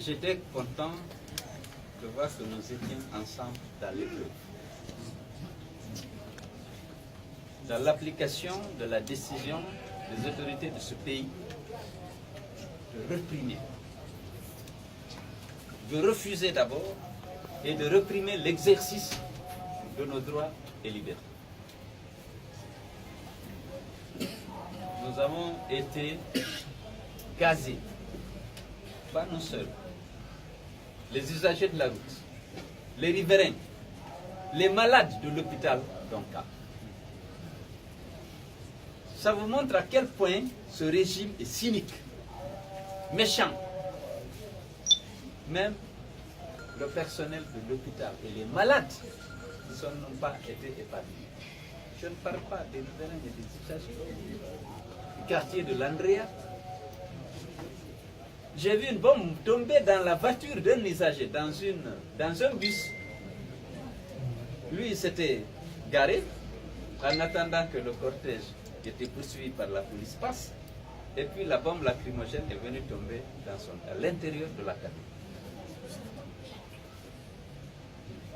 J'étais content de voir que nous étions ensemble dans l'épreuve. Dans l'application de la décision des autorités de ce pays de réprimer, de refuser d'abord et de réprimer l'exercice de nos droits et libertés. Nous avons été gazés, pas nous seuls, les usagers de la route, les riverains, les malades de l'hôpital d'Onka. Ça vous montre à quel point ce régime est cynique, méchant. Même le personnel de l'hôpital et les malades n'ont pas été épargnés. Je ne parle pas des riverains et des usagers du quartier de l'Andrea. J'ai vu une bombe tomber dans la voiture d'un usager, dans un bus. Lui, il s'était garé en attendant que le cortège qui était poursuivi par la police passe. Et puis la bombe lacrymogène est venue tomber à l'intérieur de la cabine.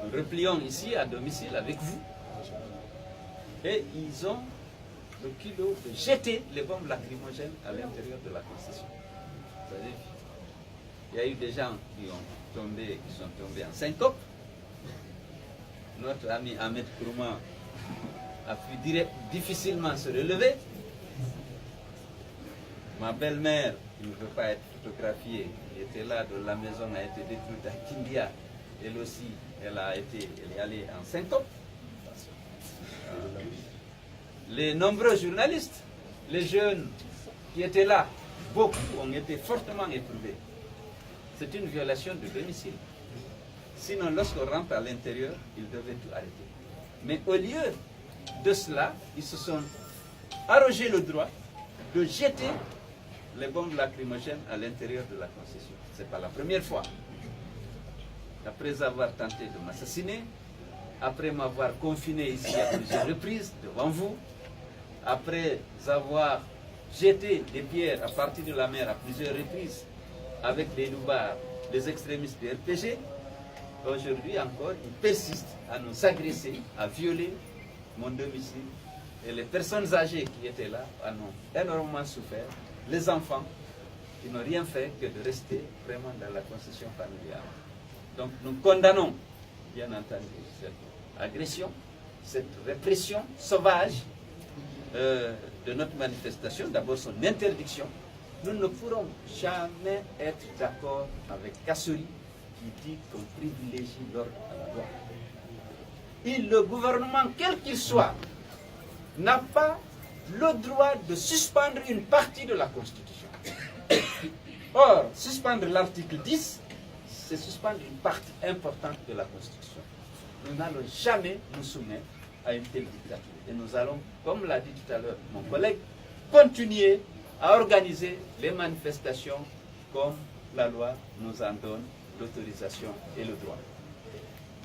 Nous replions ici à domicile avec vous. Et ils ont le culot de jeter les bombes lacrymogènes à l'intérieur de la concession. Vous avez vu? Il y a eu des gens qui sont tombés en syncope. Notre ami Ahmed Kourouma a pu difficilement se relever. Ma belle-mère, qui ne veut pas être photographiée, qui était là, dont la maison a été détruite à Kindia. Elle aussi, elle est allée en syncope. Les nombreux journalistes, les jeunes qui étaient là, beaucoup ont été fortement éprouvés. C'est une violation de domicile. Sinon, lorsqu'on rentre à l'intérieur, ils devaient tout arrêter. Mais au lieu de cela, ils se sont arrogés le droit de jeter les bombes lacrymogènes à l'intérieur de la concession. Ce n'est pas la première fois. Après avoir tenté de m'assassiner, après m'avoir confiné ici à plusieurs reprises devant vous, après avoir jeté des pierres à partir de la mer à plusieurs reprises avec des loupards, des extrémistes du RPG, aujourd'hui encore, ils persistent à nous agresser, à violer mon domicile. Et les personnes âgées qui étaient là en ont énormément souffert. Les enfants, qui n'ont rien fait que de rester vraiment dans la concession familiale. Donc nous condamnons, bien entendu, cette agression, cette répression sauvage de notre manifestation, d'abord son interdiction. Nous ne pourrons jamais être d'accord avec Kassori qui dit qu'on privilégie l'ordre à la loi. Et le gouvernement, quel qu'il soit, n'a pas le droit de suspendre une partie de la Constitution. Or, suspendre l'article 10, c'est suspendre une partie importante de la Constitution. Nous n'allons jamais nous soumettre à une telle dictature. Et nous allons, comme l'a dit tout à l'heure mon collègue, continuer à organiser les manifestations comme la loi nous en donne l'autorisation et le droit.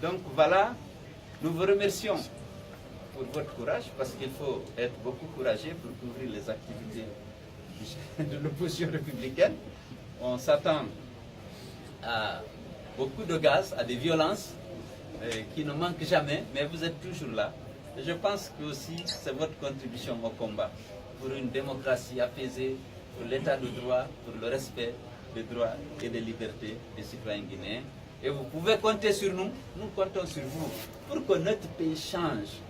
Donc voilà, nous vous remercions pour votre courage, parce qu'il faut être beaucoup courageux pour couvrir les activités de l'opposition républicaine. On s'attend à beaucoup de gaz, à des violences qui ne manquent jamais, mais vous êtes toujours là. Et je pense que aussi c'est votre contribution au combat pour une démocratie apaisée, pour l'état de droit, pour le respect des droits et des libertés des citoyens guinéens. Et vous pouvez compter sur nous, nous comptons sur vous, pour que notre pays change,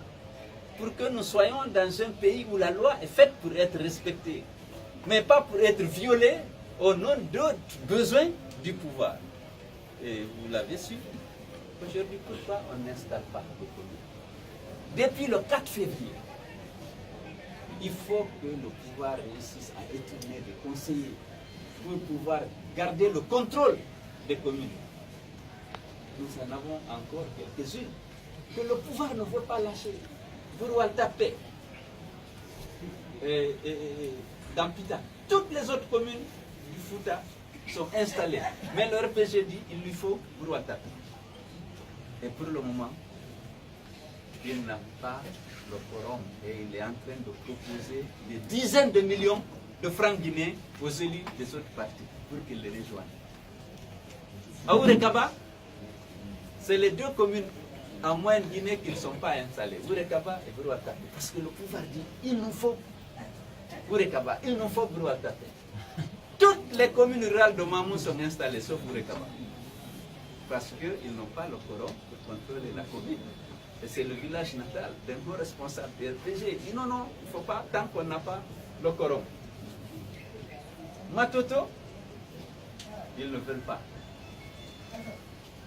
pour que nous soyons dans un pays où la loi est faite pour être respectée, mais pas pour être violée au nom d'autres besoins du pouvoir. Et vous l'avez su, aujourd'hui, pourquoi on n'installe pas de communes? Depuis le 4 février, il faut que le pouvoir réussisse à étourner des conseillers pour pouvoir garder le contrôle des communes. Nous en avons encore quelques-unes que le pouvoir ne veut pas lâcher. Bouroualtapé, Dampita, toutes les autres communes du Fouta sont installées. Mais le RPG dit qu'il lui faut Bouroualtapé. Et pour le moment, il n'a pas le quorum et il est en train de proposer des dizaines de millions de francs guinéens aux élus des autres partis pour qu'ils les rejoignent. À Ourekaba, c'est les deux communes en moyenne Guinée qui ne sont pas installées, Ourekaba et Brouakate. Parce que le pouvoir dit, il nous faut Ourekaba, il nous faut Brouakate. Toutes les communes rurales de Mamou sont installées, sauf Ourekaba. Parce qu'ils n'ont pas le quorum pour contrôler la commune. Et c'est le village natal d'un gros responsable du RPG. Il dit non, non, il ne faut pas, tant qu'on n'a pas le quorum. Matoto, ils ne veulent pas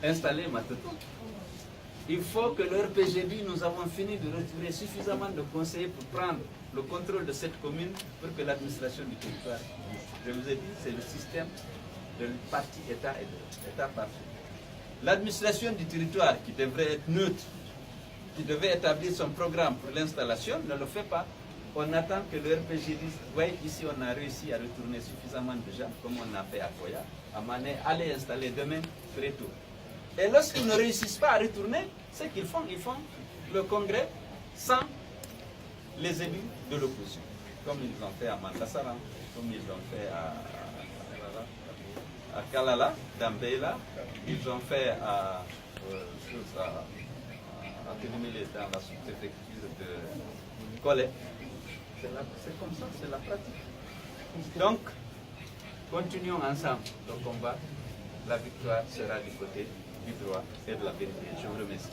installer Matoto. Il faut que le RPG dit, nous avons fini de retirer suffisamment de conseillers pour prendre le contrôle de cette commune pour que l'administration du territoire. Je vous ai dit, c'est le système de parti État et de État-parti. L'administration du territoire, qui devrait être neutre, qui devait établir son programme pour l'installation, ne le fait pas. On attend que le RPG dise, oui, ici on a réussi à retourner suffisamment de gens, comme on a fait à Koya, à Mané, allez installer demain, ferez tout. Et lorsqu'ils ne réussissent pas à retourner, ce qu'ils font, ils font le congrès sans les élus de l'opposition, comme ils ont fait à Mantassaran, comme ils ont fait à Kalala, Dambeila, ils ont fait à Télimélé, dans la sous-préfecture de Collet. C'est comme ça, c'est la pratique. Donc, continuons ensemble le combat. La victoire sera du côté du droit et de la vérité. Je vous remercie.